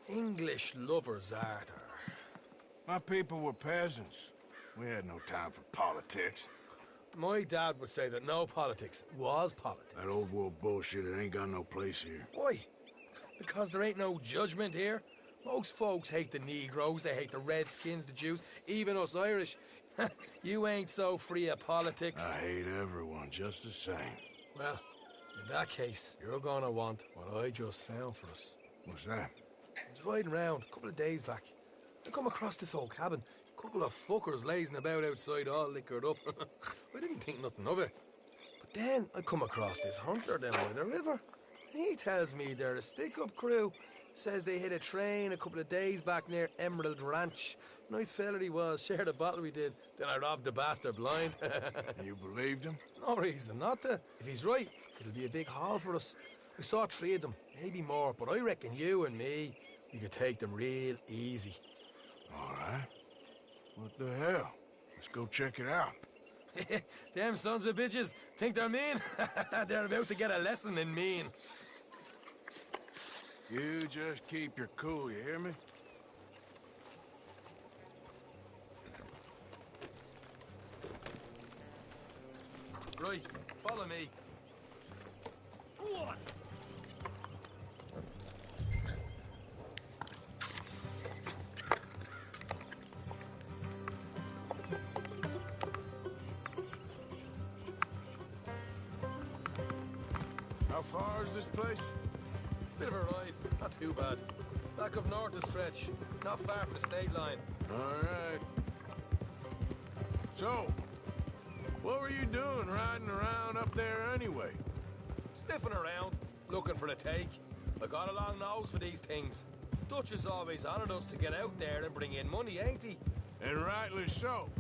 English lovers, Arthur. My people were peasants. We had no time for politics. My dad would say that no politics was politics. That old world bullshit, it ain't got no place here. Why? Because there ain't no judgment here. Most folks hate the Negroes, they hate the Redskins, the Jews, even us Irish. You ain't so free of politics. I hate everyone just the same. Well, in that case, you're gonna want what I just found for us. What's that? I was riding around a couple of days back. I come across this old cabin. A couple of fuckers lazing about outside all liquored up. I didn't think nothing of it. But then I come across this hunter down by the river. He tells me they're a stick-up crew. Says they hit a train a couple of days back near Emerald Ranch. Nice fella he was, shared a bottle we did. Then I robbed the bastard blind. You believed him? No reason not to. If he's right, it'll be a big haul for us. I saw 3 of them, maybe more, but I reckon you and me, we could take them real easy. All right. What the hell? Let's go check it out. Them sons of bitches think they're mean. They're about to get a lesson in mean. You just keep your cool, you hear me? Right, follow me. Go on. How far is this place? It's a bit of a ride, not too bad. Back up north a stretch, not far from the state line. All right. So, what were you doing riding around up there anyway? Sniffing around, looking for a take. I got a long nose for these things. Dutch is always honoured us to get out there and bring in money, ain't he? And rightly so.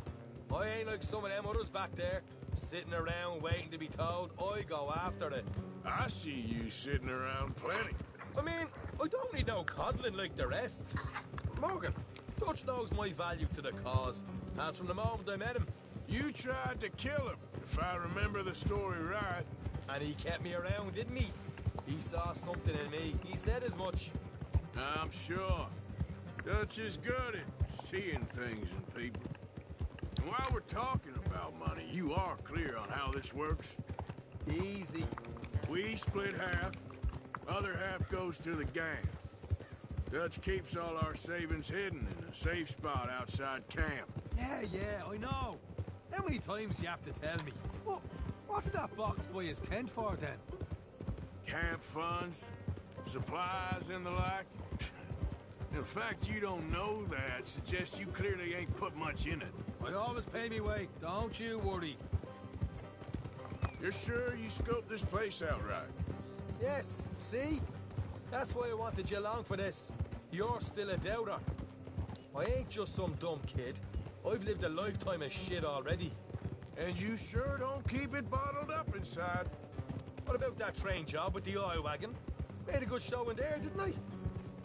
I ain't like some of them others back there, sitting around waiting to be told. I go after it. I see you sitting around plenty. I mean, I don't need no coddling like the rest. Morgan, Dutch knows my value to the cause. As from the moment I met him. You tried to kill him, if I remember the story right. And he kept me around, didn't he? He saw something in me. He said as much. I'm sure. Dutch is good at seeing things in people. And while we're talking about money, you are clear on how this works? Easy. We split half. Other half goes to the gang. Dutch keeps all our savings hidden in a safe spot outside camp. Yeah, I know. How many times you have to tell me? What's that box by his tent for, then? Camp funds, supplies, and the like. The fact you don't know that suggests you clearly ain't put much in it. I always pay me way, don't you worry. You're sure you scoped this place out right? Yes, see? That's why I wanted you along for this. You're still a doubter. I ain't just some dumb kid. I've lived a lifetime of shit already. And you sure don't keep it bottled up inside. What about that train job with the oil wagon? Made a good show in there, didn't I?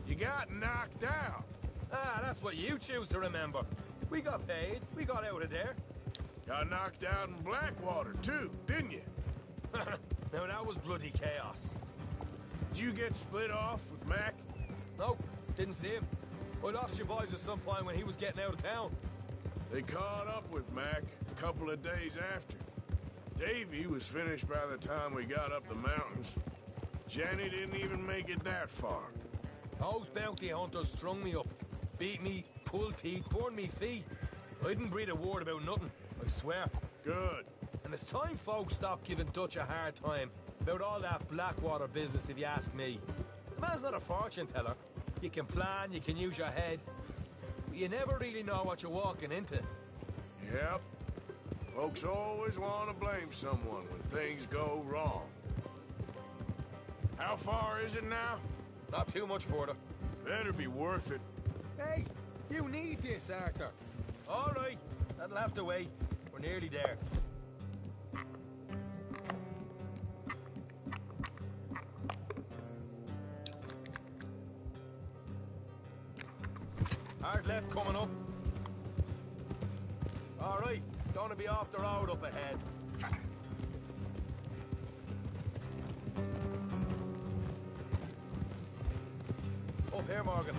You got knocked out. Ah, that's what you choose to remember. We got paid. We got out of there. Got knocked out in Blackwater, too, didn't you? Now, that was bloody chaos. Did you get split off with Mac? Nope, didn't see him. I lost your boys at some point when he was getting out of town. They caught up with Mac a couple of days after. Davy was finished by the time we got up the mountains. Jenny didn't even make it that far. Those bounty hunters strung me up. Beat me, pulled teeth, burned me feet. I didn't breathe a word about nothing, I swear. Good. And it's time folks stop giving Dutch a hard time about all that Blackwater business, if you ask me. The man's not a fortune teller. You can plan, you can use your head. But you never really know what you're walking into. Yep. Folks always want to blame someone when things go wrong. How far is it now? Not too much further. Better be worth it. Hey, you need this, Arthur. All right, that'll have to wait. We're nearly there. Hard left coming up. All right, it's going to be off the road up ahead. here, Morgan.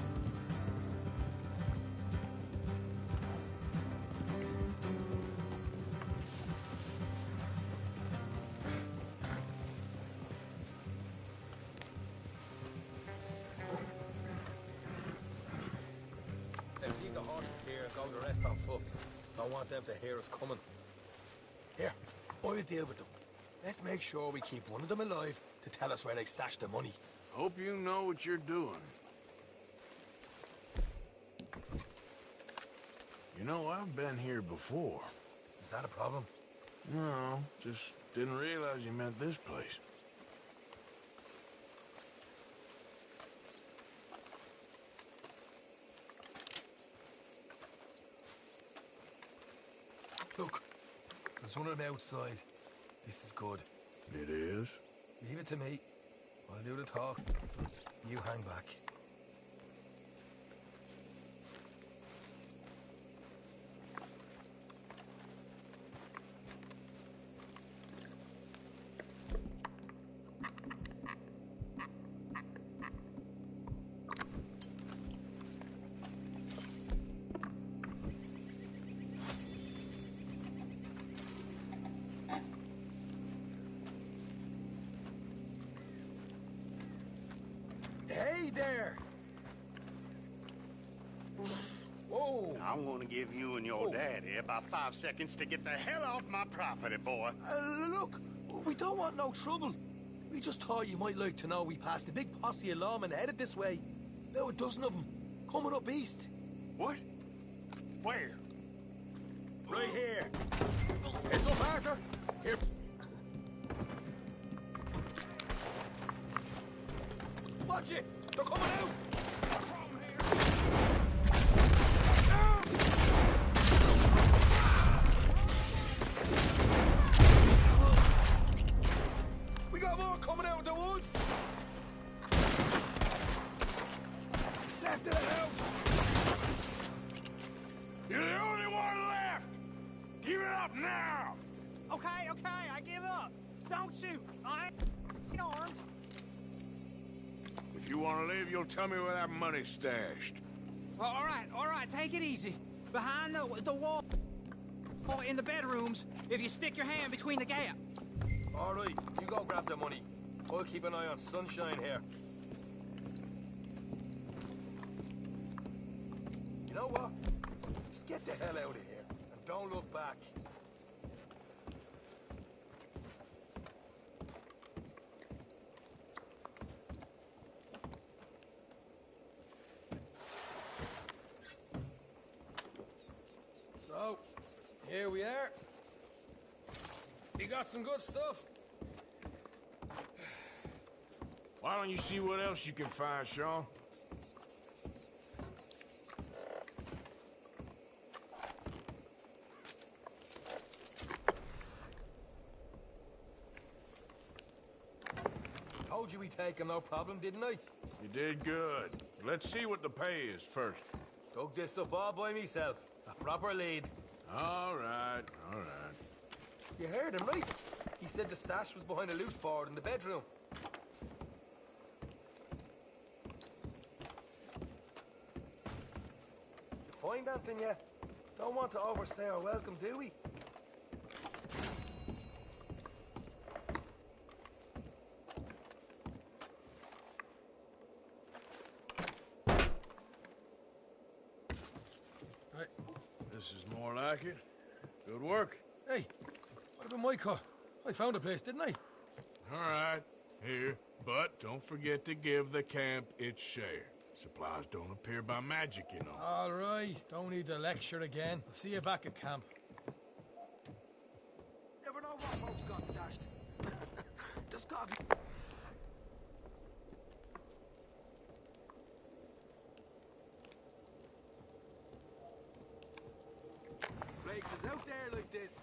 Let's leave the horses here and go the rest on foot. Don't want them to hear us coming. Here, I'll deal with them. Let's make sure we keep one of them alive to tell us where they stashed the money. Hope you know what you're doing. You know, I've been here before. Is that a problem? No, just didn't realize you meant this place. Look, there's one on the outside. This is good. It is? Leave it to me. I'll do the talk. You hang back. Hey there! Whoa! I'm gonna give you and your daddy about 5 seconds to get the hell off my property, boy. Look, we don't want no trouble. We just thought you might like to know we passed a big posse of lawmen headed this way. About a dozen of them, coming up east. What? Where? Right here. Heads up, Arthur. Here. Watch it! They're coming out! We got more coming out of the woods! Left of the house! You're the only one left! Give it up now! Okay, I give up. Don't shoot. I ain't armed. If you want to live, you'll tell me where that money's stashed. All right, take it easy. Behind the wall, or in the bedrooms, if you stick your hand between the gap. All right, you go grab the money. I'll keep an eye on Sunshine here. You know what? Just get the hell out of here and don't look back. So, here we are. You got some good stuff. Why don't you see what else you can find, Sean? Told you we'd take him, no problem, didn't I? You did good. Let's see what the pay is first. Dug this up all by myself. A proper lead. All right. You heard him, right? He said the stash was behind a loose board in the bedroom. You find anything yet? Don't want to overstay our welcome, do we? Right. This is more like it. Good work. Hey, what about my car? I found a place, didn't I? All right. Here. But don't forget to give the camp its share. Supplies don't appear by magic, you know. All right, don't need to lecture again. I'll see you back at camp. Never know what folks got stashed. Just got... Places out there like this.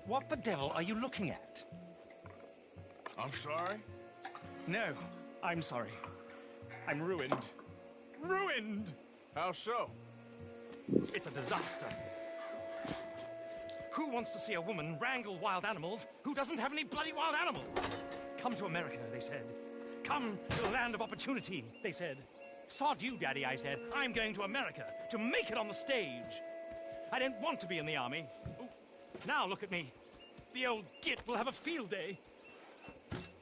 What the devil are you looking at? I'm sorry? No, I'm sorry. I'm ruined. Ruined! How so? It's a disaster. Who wants to see a woman wrangle wild animals who doesn't have any bloody wild animals? Come to America, they said. Come to the land of opportunity, they said. Sod you, Daddy, I said. I'm going to America to make it on the stage. I don't want to be in the army. Ooh, now look at me. The old git will have a field day.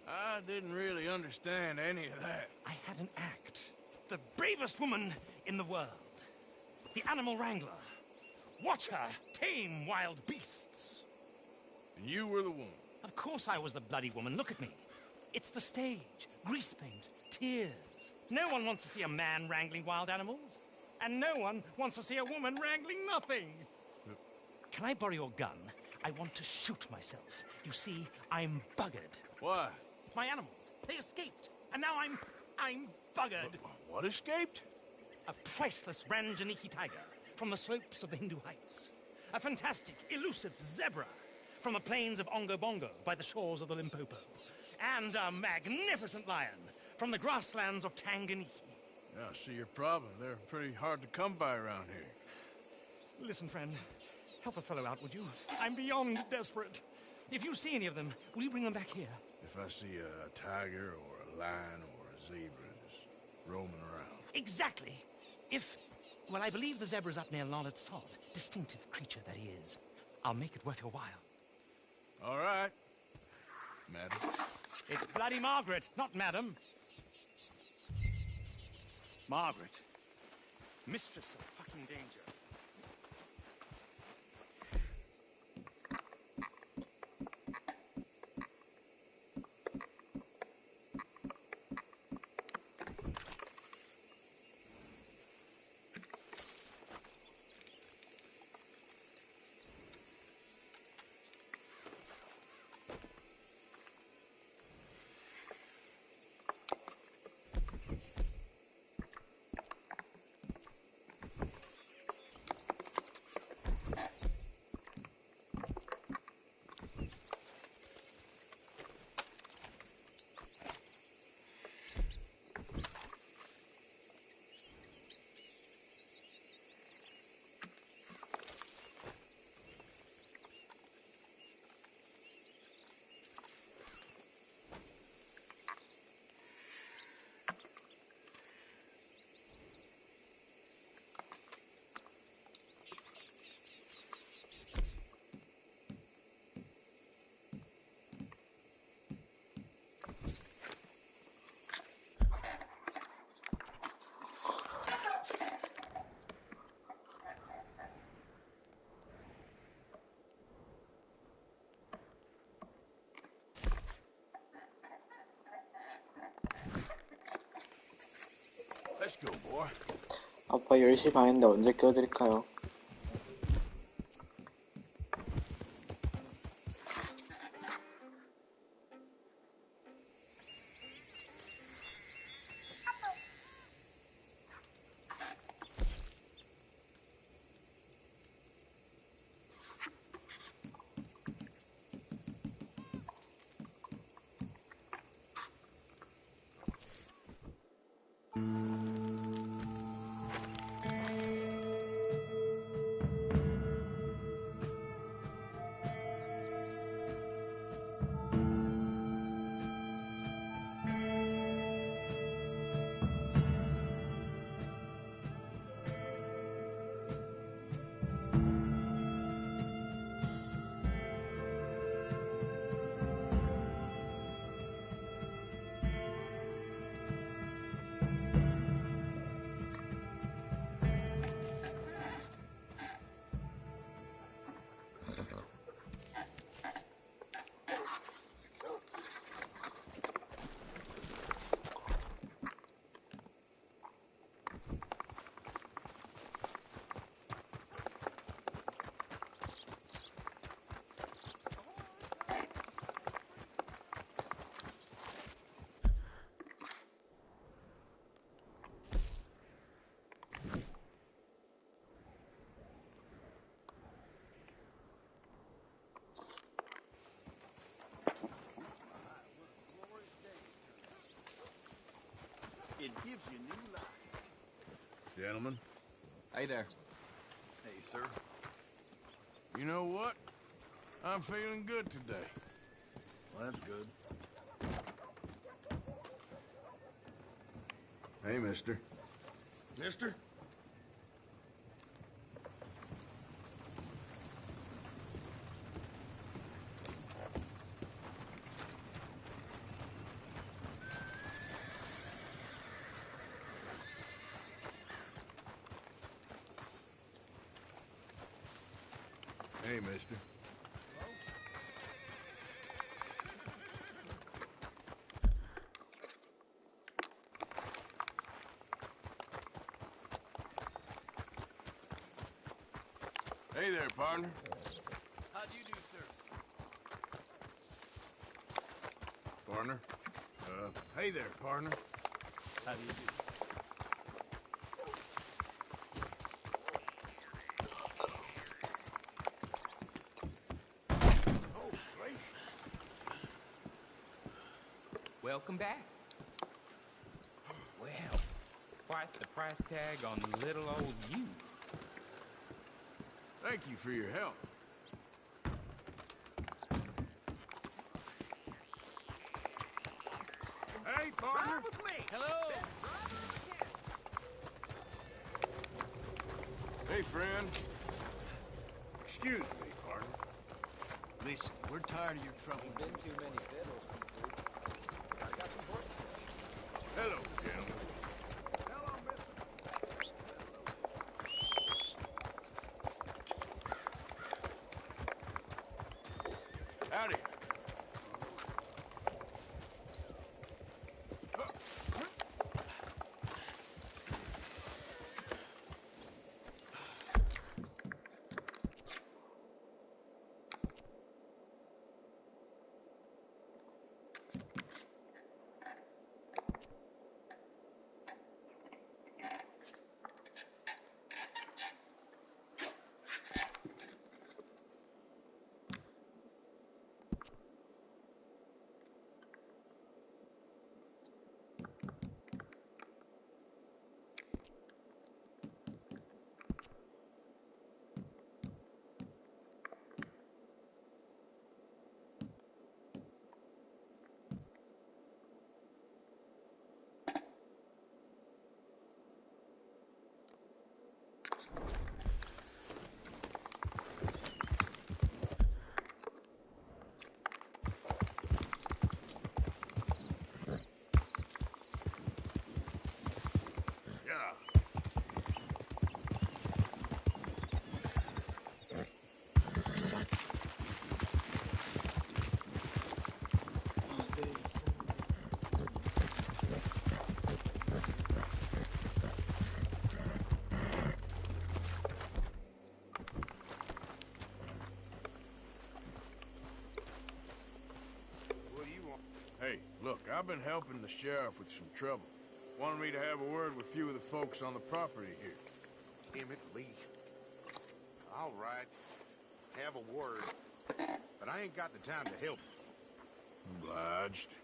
I didn't really understand any of that. I had an act. The bravest woman in the world. The animal wrangler. Watch her tame wild beasts. And you were the woman. Of course I was the bloody woman. Look at me. It's the stage. Grease paint. Tears. No one wants to see a man wrangling wild animals. And no one wants to see a woman wrangling nothing. Can I borrow your gun? I want to shoot myself. You see, I'm buggered. Why? My animals, they escaped. And now I'm buggered. What escaped? A priceless Ranjaniki tiger from the slopes of the Hindu Heights. A fantastic, elusive zebra from the plains of Ongo Bongo by the shores of the Limpopo. And a magnificent lion from the grasslands of Tanganyika. Yeah, I see your problem. They're pretty hard to come by around here. Listen, friend, help a fellow out, would you? I'm beyond desperate. If you see any of them, will you bring them back here? If I see a tiger or a lion or a zebra just roaming around. Exactly. Well, I believe the zebra's up near Larned Sod. Distinctive creature that he is. I'll make it worth your while. All right, madam. It's bloody Margaret, not madam. Margaret. Mistress of fucking danger. Let's go, boy. 아빠 10시 반인데 언제 깨워드릴까요? gives you new life. Gentlemen. Hey there. Hey, sir. You know what? I'm feeling good today. Well, that's good. Hey, mister. Mister? Hey, mister. Hey there, partner. How do you do, sir? Partner. Hey there, partner. How do you do? Oh, gracious. Welcome back. Well, quite the price tag on little old you. Thank you for your help. Hey, partner. With me. Hello. Hey, friend. Excuse me, partner. Listen, we're tired of your trouble. Hello, gentlemen. Howdy. Yeah. What do you want? Hey, look, I've been helping the sheriff with some trouble. Wanted me to have a word with a few of the folks on the property here. Emmett Lee. All right. Have a word. But I ain't got the time to help you. Obliged.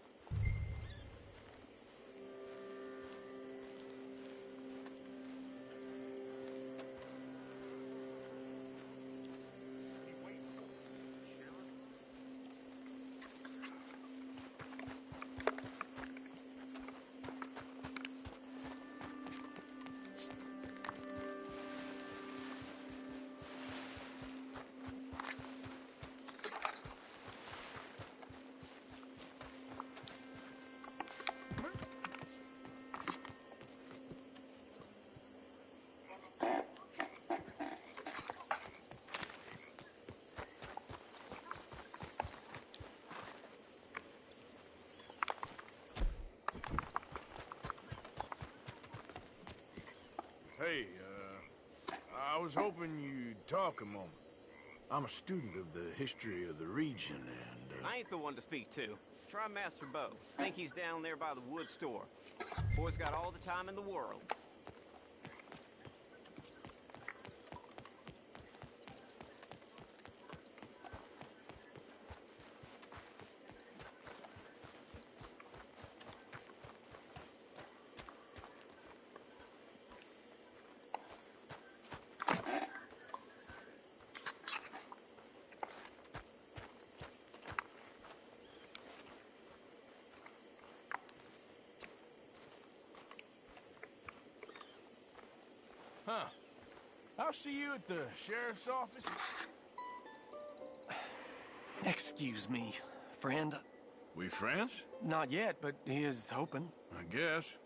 Hey, I was hoping you'd talk a moment. I'm a student of the history of the region, and, I ain't the one to speak to. Try Master Bo. Think he's down there by the wood store. Boy's got all the time in the world. Huh. I'll see you at the sheriff's office. Excuse me, friend. We friends? Not yet, but here's hoping. I guess.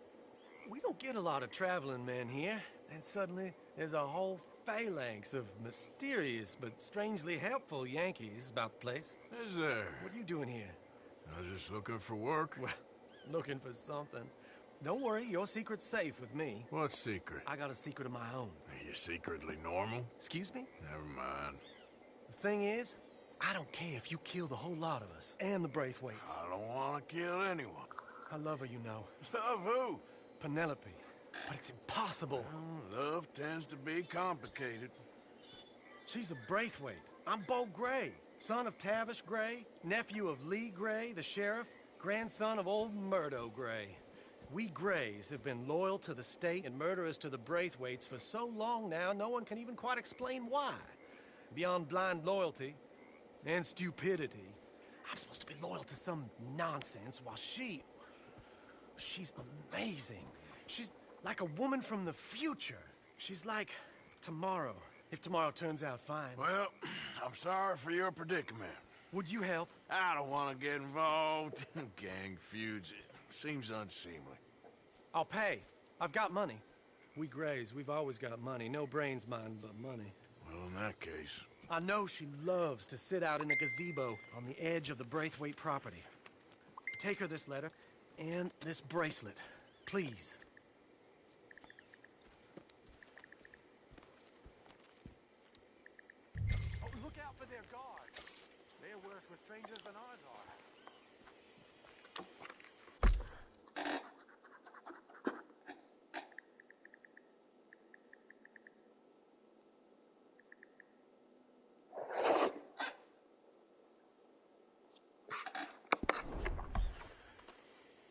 We don't get a lot of traveling men here, and suddenly there's a whole phalanx of mysterious but strangely helpful Yankees about the place. Is there? What are you doing here? I was just looking for work. Well, looking for something. Don't worry, your secret's safe with me. What secret? I got a secret of my own. Are you secretly normal? Excuse me? Never mind. The thing is, I don't care if you kill the whole lot of us and the Braithwaites. I don't want to kill anyone. I love her, you know. Love who? Penelope. But it's impossible. Well, love tends to be complicated. She's a Braithwaite. I'm Beau Gray, son of Tavish Gray, nephew of Lee Gray, the sheriff, grandson of old Murdo Gray. We Grays have been loyal to the state and murderous to the Braithwaites for so long now, no one can even quite explain why. Beyond blind loyalty and stupidity, I'm supposed to be loyal to some nonsense while she's amazing. She's like a woman from the future. She's like tomorrow, if tomorrow turns out fine. Well, I'm sorry for your predicament. Would you help? I don't want to get involved in gang feuds. It seems unseemly. I'll pay. I've got money. We Grays, we've always got money. No brains, mind, but money. Well, in that case... I know she loves to sit out in the gazebo on the edge of the Braithwaite property. Take her this letter and this bracelet, please. Oh, look out for their guards. They're worse with strangers than ours are.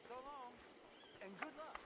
So long, and good luck.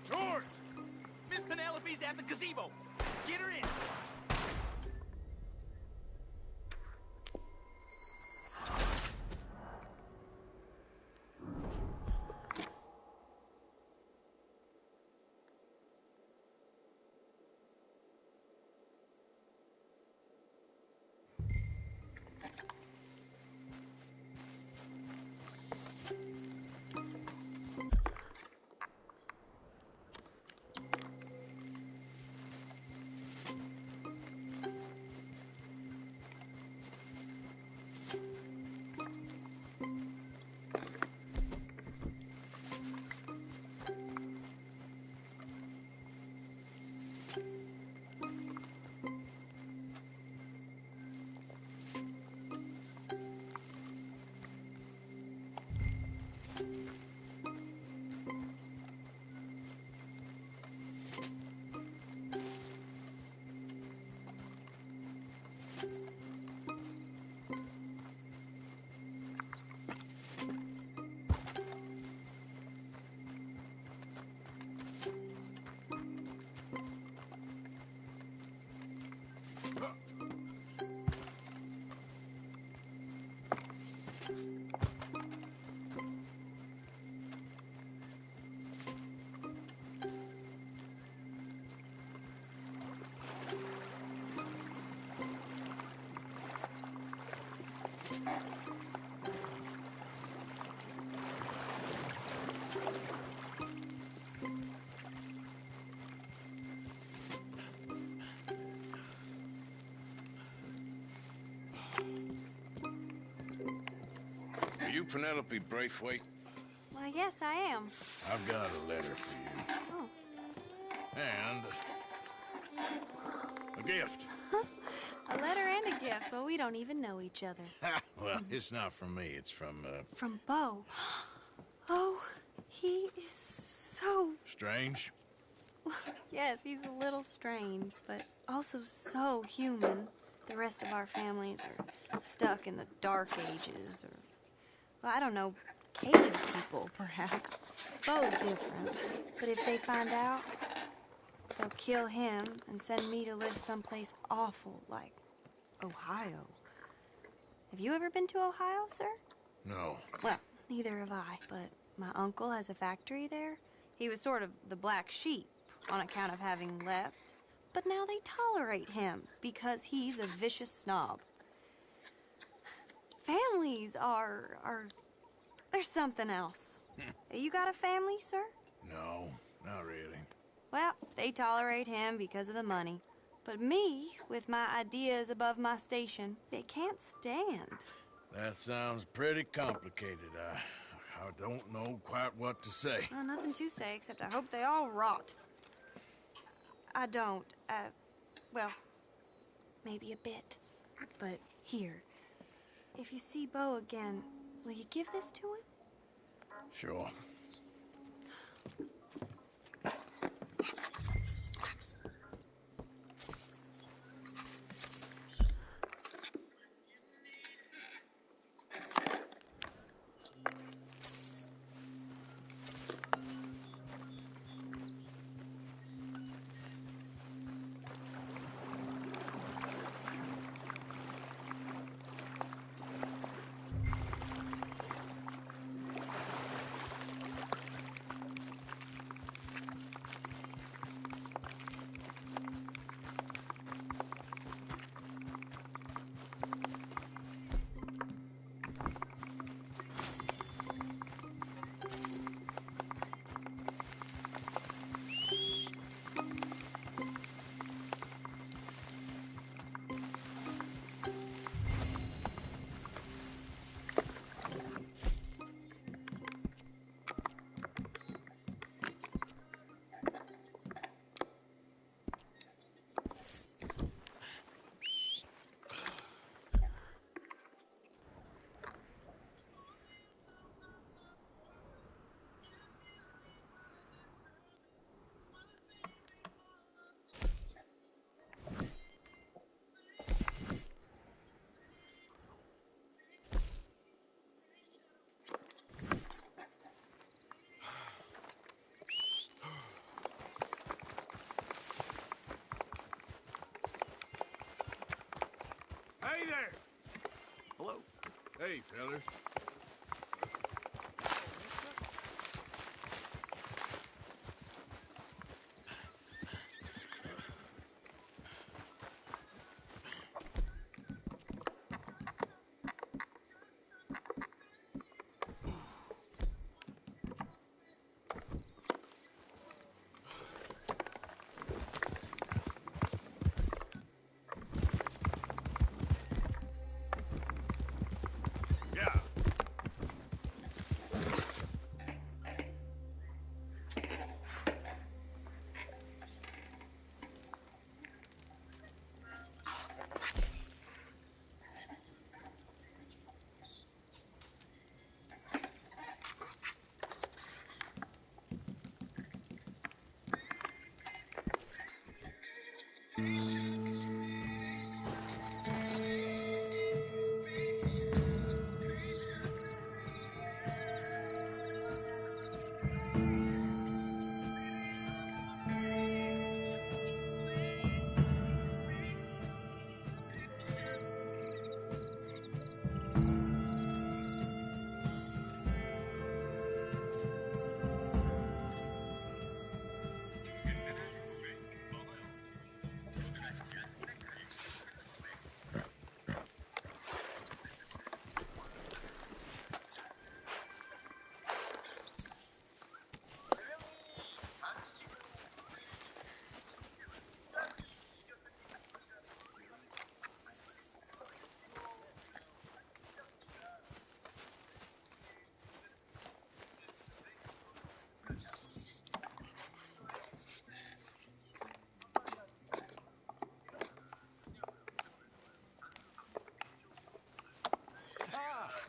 Tours! Miss Penelope's at the gazebo. Get her in. Are you Penelope Braithwaite? Why, yes, I am. I've got a letter for you. Oh. And a gift. A letter and a gift. Well, we don't even know each other. Well, it's not from me. It's from, From Beau. Oh, he is so... Strange? Yes, he's a little strange, but also so human. The rest of our families are stuck in the Dark Ages, or... Well, I don't know, cave people, perhaps. Beau's different. But if they find out, they'll kill him and send me to live someplace awful, like Ohio. Have you ever been to Ohio, sir? No. Well, neither have I, but my uncle has a factory there. He was sort of the black sheep on account of having left. But now they tolerate him because he's a vicious snob. Families are there's something else. You got a family, sir? No, not really. Well, they tolerate him because of the money. But me, with my ideas above my station, they can't stand. That sounds pretty complicated. I don't know quite what to say. Well, nothing to say, except I hope they all rot. I don't, well, maybe a bit. But here, if you see Beau again, will you give this to him? Sure. Hello. Hey, fellas.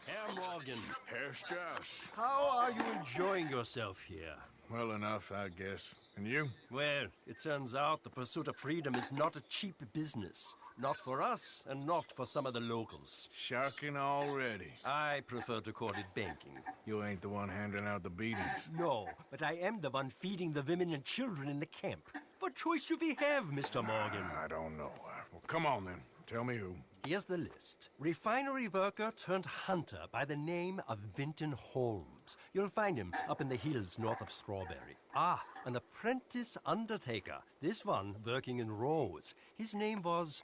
Herr Morgan. Herr Strauss. How are you enjoying yourself here? Well enough, I guess. And you? Well, it turns out the pursuit of freedom is not a cheap business. Not for us, and not for some of the locals. Sharking already. I prefer to call it banking. You ain't the one handing out the beatings. No, but I am the one feeding the women and children in the camp. What choice do we have, Mr. Morgan? I don't know. Well, come on then. Tell me who. Here's the list. Refinery worker turned hunter by the name of Vinton Holmes. You'll find him up in the hills north of Strawberry. Ah, an apprentice undertaker. This one working in Rose. His name was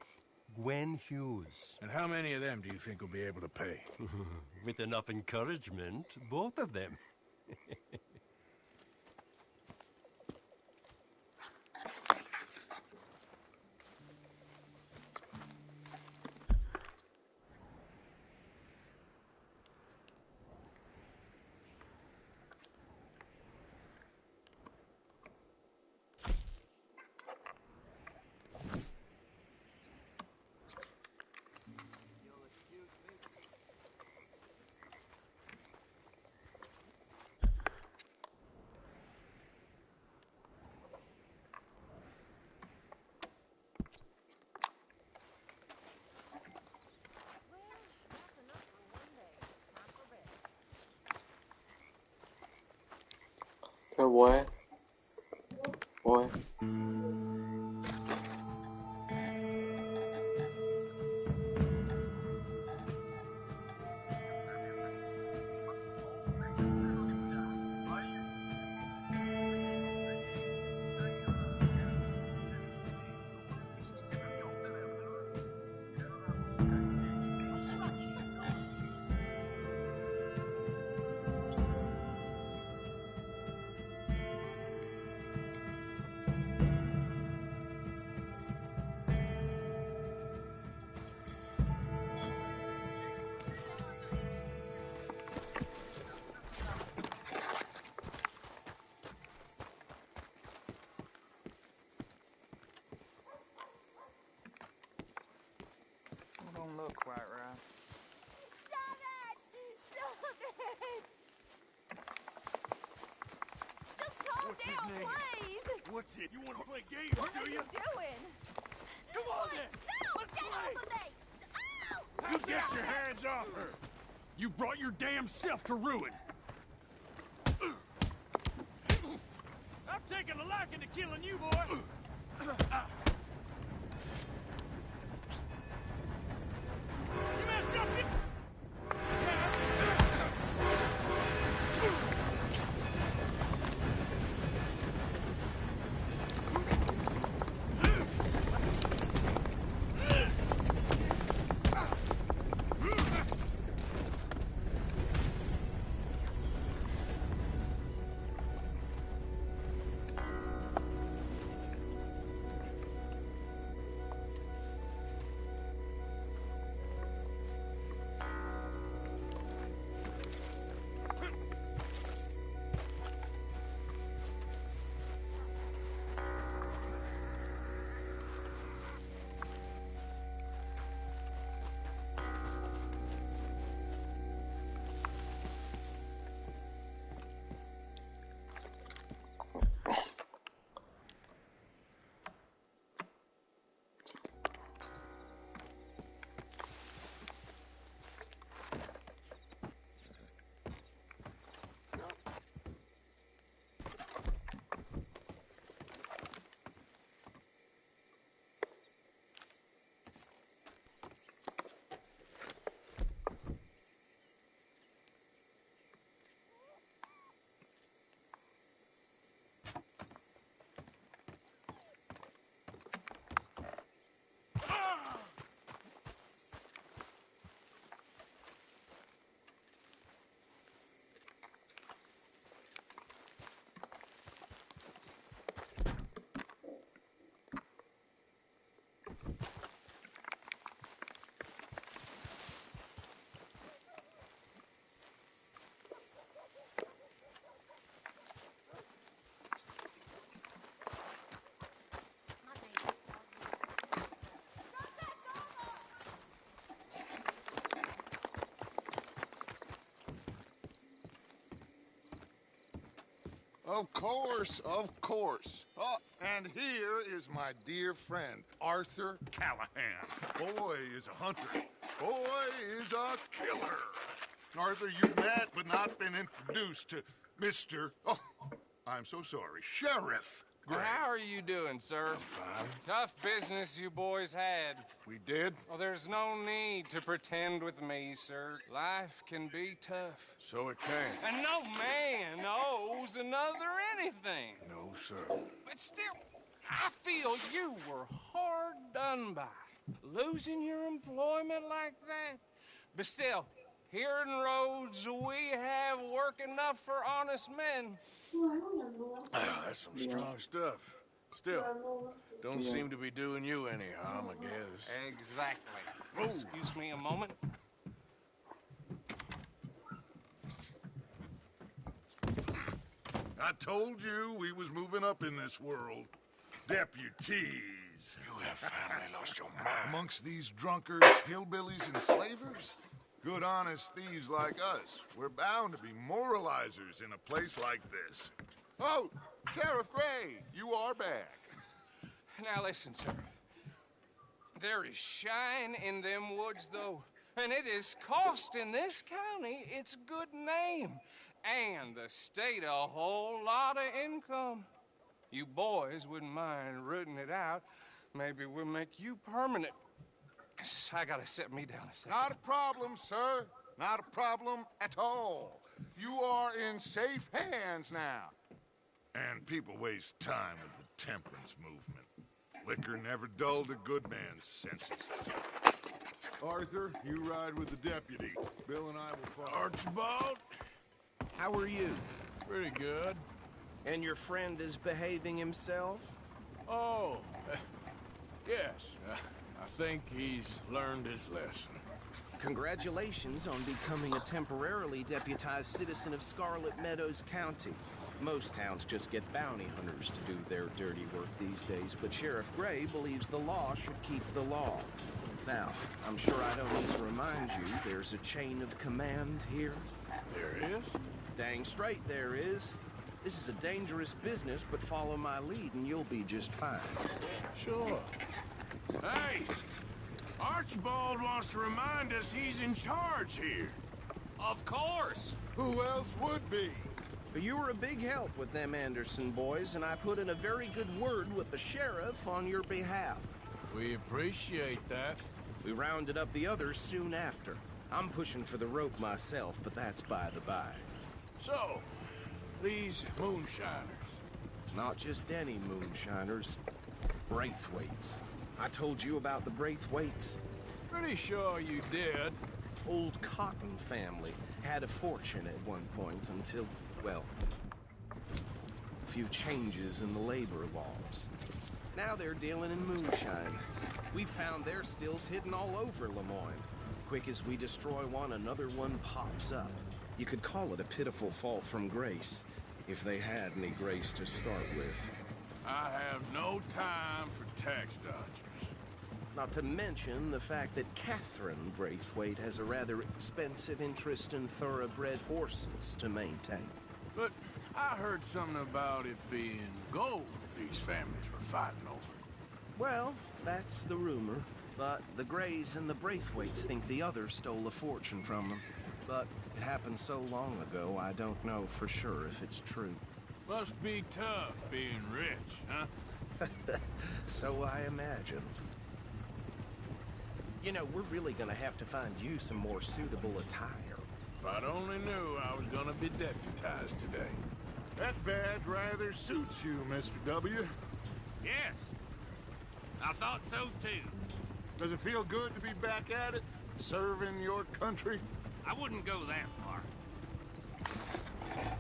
Gwen Hughes. And how many of them do you think will be able to pay? With enough encouragement, both of them. 저 뭐해? 뭐해? Don't look quite right. Stop it! Stop it! Just calm What's his down, name? please! What's it? You want to play games, What do are you? you doing? Come on then! No! Get off of me! Ow! You get your hands off her! You brought your damn self to ruin! I've taken a liking to killing you, boy! You messed up! Of course, of course. Oh, and here is my dear friend, Arthur Callahan. Boy is a hunter. Boy is a killer. Arthur, you've met but not been introduced to Mr. Oh, I'm so sorry, Sheriff Gray. How are you doing, sir? Fine. Tough business you boys had. We did? Well, there's no need to pretend with me, sir. Life can be tough. So it can. And no man owes another anything. No, sir. But still, I feel you were hard done by. Losing your employment like that. But still, here in Rhodes, we have work enough for honest men. That's some strong stuff. Still, don't seem to be doing you any harm, I guess. Exactly. Excuse me a moment. I told you we was moving up in this world. Deputies. You have finally lost your mind. Amongst these drunkards, hillbillies, and slavers? Good, honest thieves like us. We're bound to be moralizers in a place like this. Oh, Sheriff Gray, you are back. Now listen, sir. There is shine in them woods, though. And it is costing this county its good name. And the state a whole lot of income. You boys wouldn't mind rooting it out. Maybe we'll make you permanent. I gotta sit me down a second. Not a problem, sir. Not a problem at all. You are in safe hands now. And people waste time with the temperance movement. Liquor never dulled a good man's senses. Arthur, you ride with the deputy. Bill and I will follow. Archibald? How are you? Pretty good. And your friend is behaving himself? Oh, yes. I think he's learned his lesson. Congratulations on becoming a temporarily deputized citizen of Scarlet Meadows County. Most towns just get bounty hunters to do their dirty work these days, but Sheriff Gray believes the law should keep the law. Now, I'm sure I don't need to remind you there's a chain of command here. There is? Dang straight there is. This is a dangerous business, but follow my lead and you'll be just fine. Sure. Hey! Archibald wants to remind us he's in charge here. Of course! Who else would be? You were a big help with them Anderson boys, and I put in a very good word with the sheriff on your behalf. We appreciate that. We rounded up the others soon after. I'm pushing for the rope myself, but that's by the by. So, these moonshiners. Not just any moonshiners. Braithwaites. I told you about the Braithwaites. Pretty sure you did. Old Cotton family had a fortune at one point until, well, a few changes in the labor laws. Now they're dealing in moonshine. We found their stills hidden all over Lemoyne. Quick as we destroy one, another one pops up. You could call it a pitiful fall from grace, if they had any grace to start with. I have no time for tax dodgers. Not to mention the fact that Catherine Braithwaite has a rather expensive interest in thoroughbred horses to maintain. But I heard something about it being gold these families were fighting over. Well, that's the rumor. But the Grays and the Braithwaites think the others stole a fortune from them. But it happened so long ago, I don't know for sure if it's true. Must be tough being rich, huh? So I imagine. You know, we're really gonna have to find you some more suitable attire. If I'd only knew I was gonna be deputized today. That badge rather suits you, Mr. W. Yes. I thought so, too. Does it feel good to be back at it? Serving your country? I wouldn't go that far.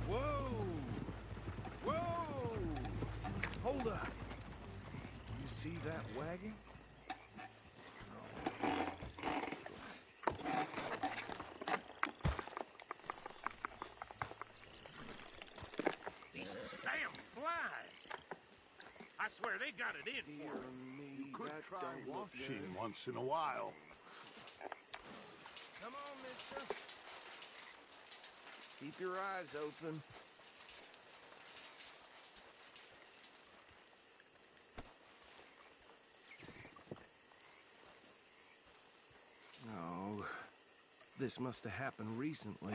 Whoa! Whoa! Hold up. You see that wagon? These damn flies. I swear they got it in for me. You could try washing once in a while. Come on, mister. Keep your eyes open. This must have happened recently.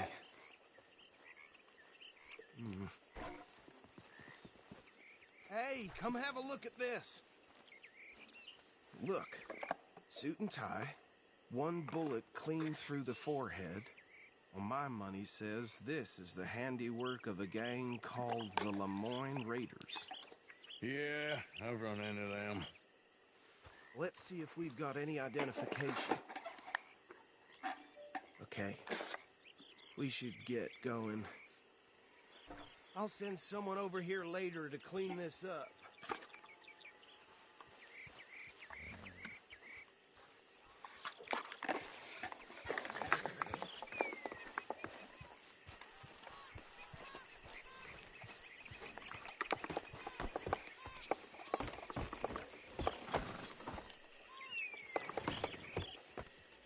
Hey, come have a look at this. Look, suit and tie, one bullet clean through the forehead. Well, my money says this is the handiwork of a gang called the Lemoyne Raiders. Yeah, I've run into them. Let's see if we've got any identification. Okay, we should get going. I'll send someone over here later to clean this up.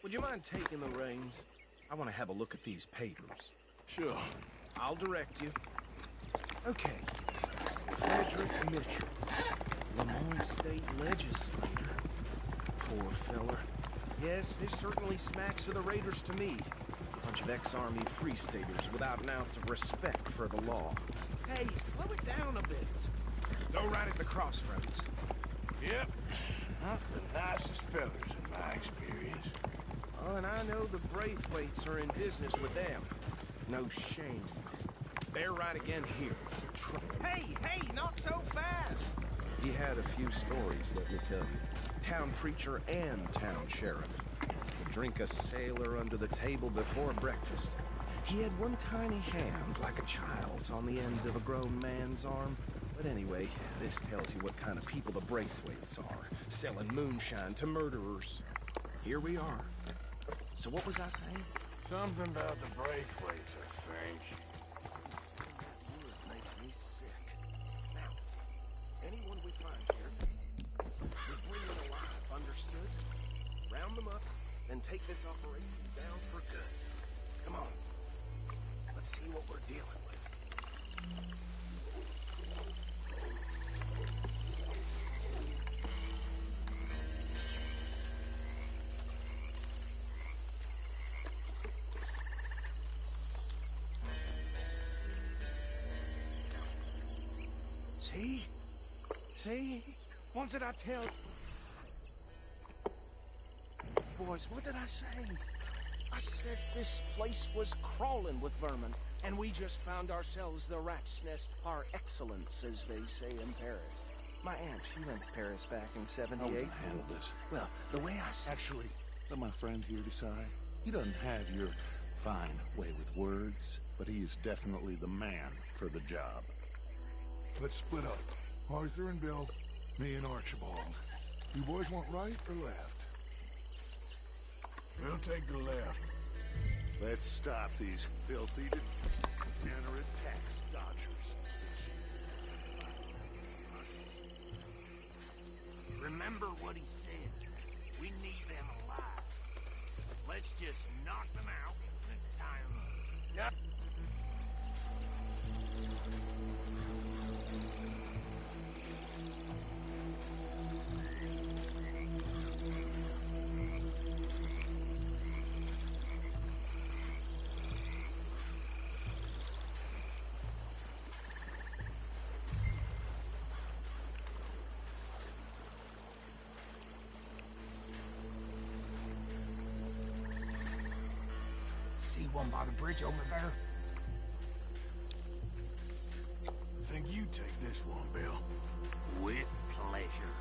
Would you mind taking the reins? I want to have a look at these papers. Sure. I'll direct you. Okay. Frederick Mitchell, Lemoyne State Legislator. Poor feller. Yes, this certainly smacks of the Raiders to me. Bunch of ex-Army Free Staters without an ounce of respect for the law. Hey, slow it down a bit. Go right at the crossroads. Yep. Not the nicest fellas in my experience. Oh, and I know the Braithwaites are in business with them. No shame. They're right again here. Hey, not so fast! He had a few stories, let me tell you. Town preacher and town sheriff. Would drink a sailor under the table before breakfast. He had one tiny hand, like a child's, on the end of a grown man's arm. But anyway, this tells you what kind of people the Braithwaites are. Selling moonshine to murderers. Here we are. So what was I saying? Something about the Braithwaites, I think. Makes me sick. Now, anyone we find here, we bring them alive, understood? Round them up, then take this operation down for good. Come on. Let's see what we're dealing with. See? See? What did I tell you? Boys, what did I say? I said this place was crawling with vermin, and we just found ourselves the rat's nest par excellence, as they say in Paris. My aunt, she went to Paris back in '78. How will I handle this? Well, the way I said... Actually, let my friend here decide. He doesn't have your fine way with words, but he is definitely the man for the job. Let's split up. Arthur and Bill, me and Archibald. You boys want right or left? We'll take the left. Let's stop these filthy, degenerate tax dodgers. Remember what he said. We need them alive. Let's just knock them out and tie them up. Yep. See one by the bridge over there? Think you take this one, Bill? With pleasure.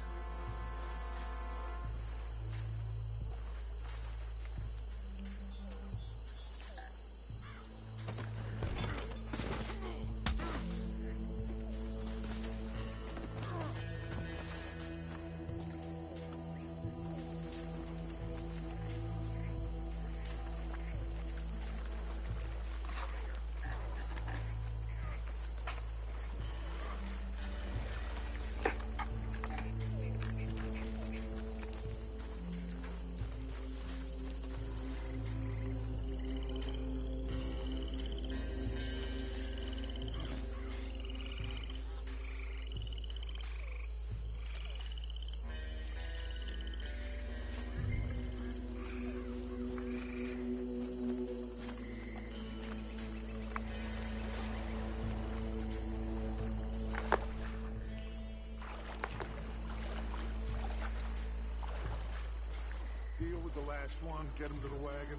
the last one. Get him to the wagon.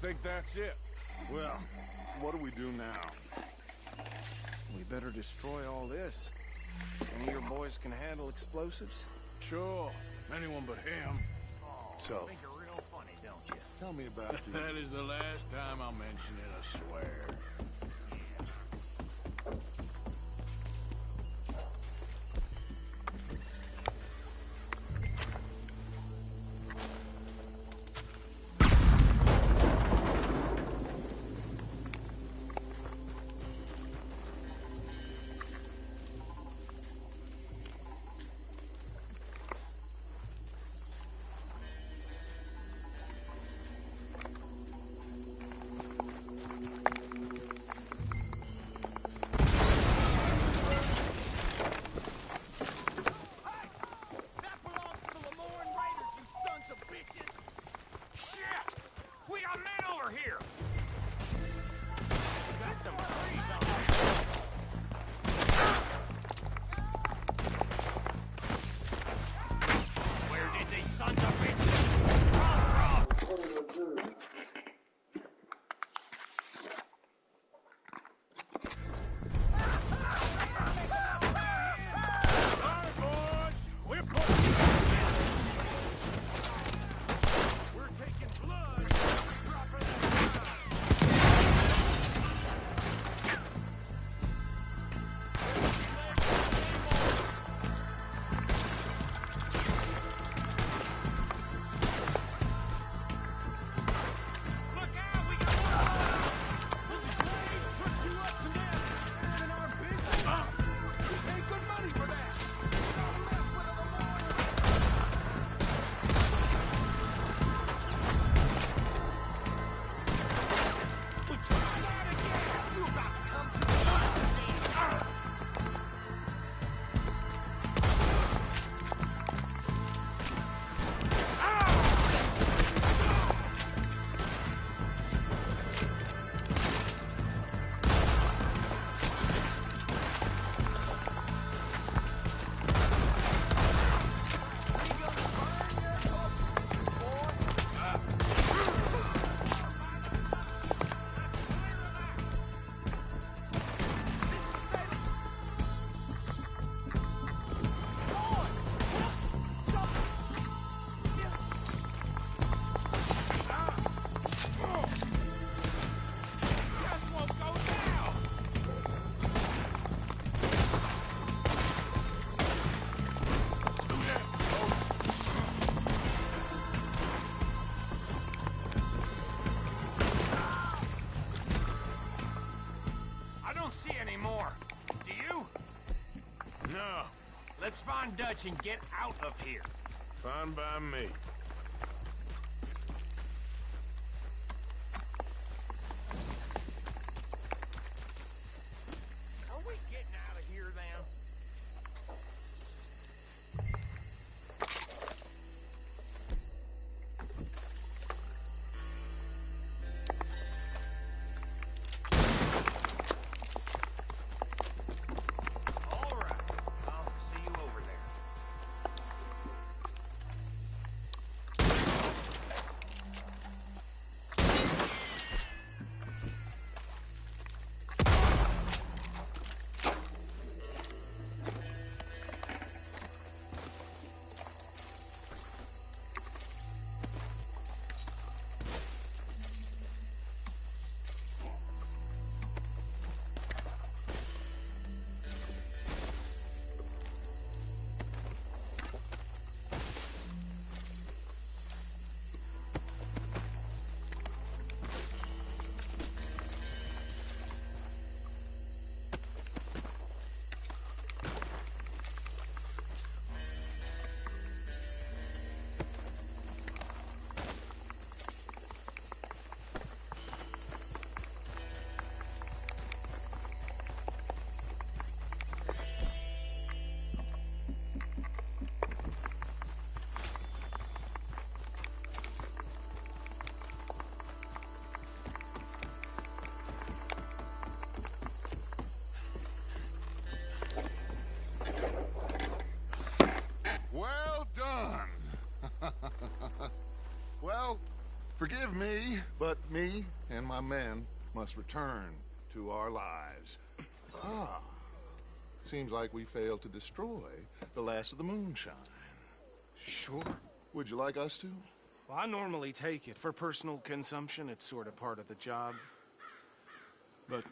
I think that's it. Well, what do we do now? We better destroy all this. Any of your boys can handle explosives? Sure. Anyone but him. So, Think you're real funny, don't you? tell me about you. That is the last time I'll mention it, I swear. Let's find Dutch and get out of here. Fine by me. Are we getting out of here then? All right. I'll see you over there. Forgive me, but me and my men must return to our lives. Ah. Seems like we failed to destroy the last of the moonshine. Sure. Would you like us to? Well, I normally take it. For personal consumption, it's sort of part of the job. But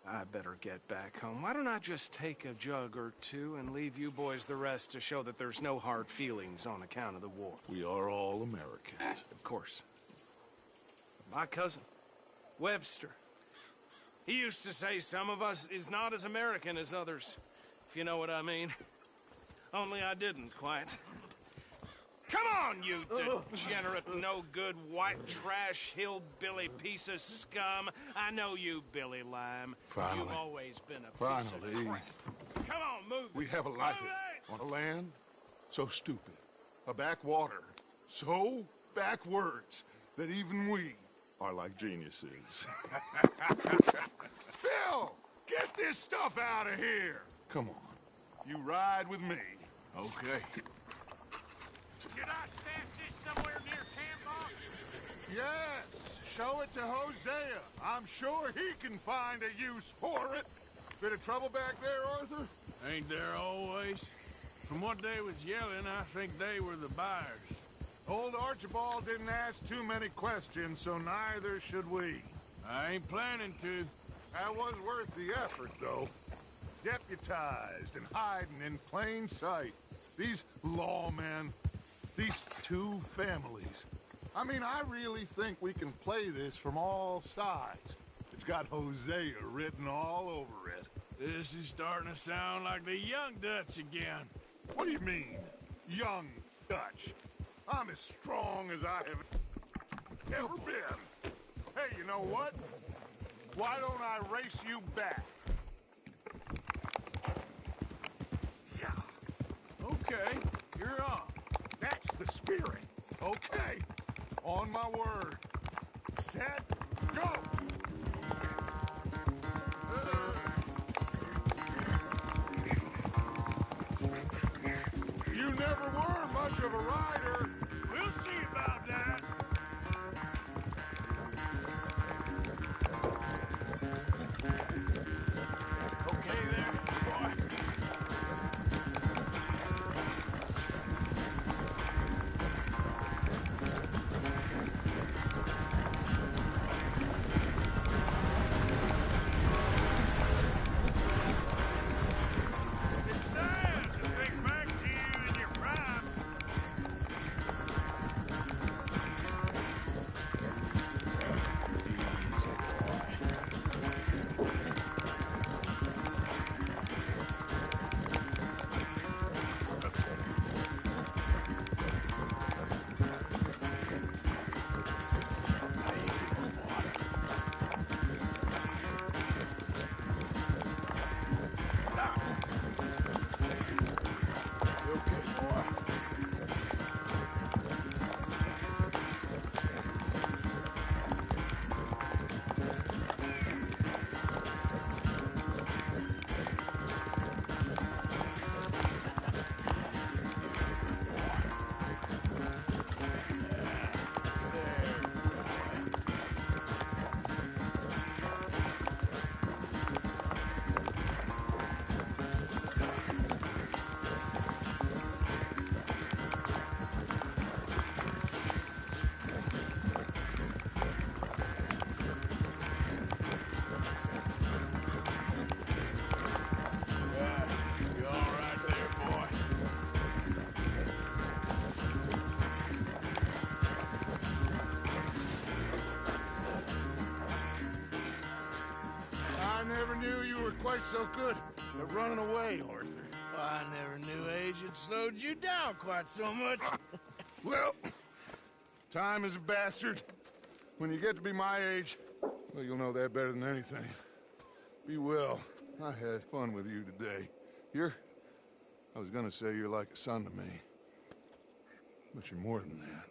I better get back home. Why don't I just take a jug or two and leave you boys the rest to show that there's no hard feelings on account of the war? We are all Americans. Of course. My cousin, Webster, he used to say some of us is not as American as others, if you know what I mean. Only I didn't quite. Come on, you degenerate, no-good, white trash, hillbilly piece of scum. I know you, Billy Lime. Finally. You've always been a piece of crap. Come on, move it. We have a life on a land so stupid, a backwater so backwards that even we are like geniuses. Bill, get this stuff out of here. Come on, you ride with me. Okay. Should I stash this somewhere near camp, boss? Yes, show it to Hosea. I'm sure he can find a use for it. Bit of trouble back there, Arthur? Ain't there always? From what they was yelling, I think they were the buyers. Old Archibald didn't ask too many questions, so neither should we. I ain't planning to. That was worth the effort, though. Deputized and hiding in plain sight. These lawmen, these two families. I mean, I really think we can play this from all sides. It's got Hosea written all over it. This is starting to sound like the Young Dutch again. What do you mean, Young Dutch? I'm as strong as I have ever been. Hey, you know what? Why don't I race you back? Yeah. Okay, you're on. That's the spirit. Okay. On my word. Set, go! You never were much of a rider. We'll see about that. Okay there, boy. It's sad to think back to you in your prime. You all right there, boy? I never knew you were quite so good at running away, Arthur. I never knew age had slowed you down quite so much. Well, time is a bastard. When you get to be my age, well, you'll know that better than anything. Be well. I had fun with you today. I was gonna say you're like a son to me. But you're more than that.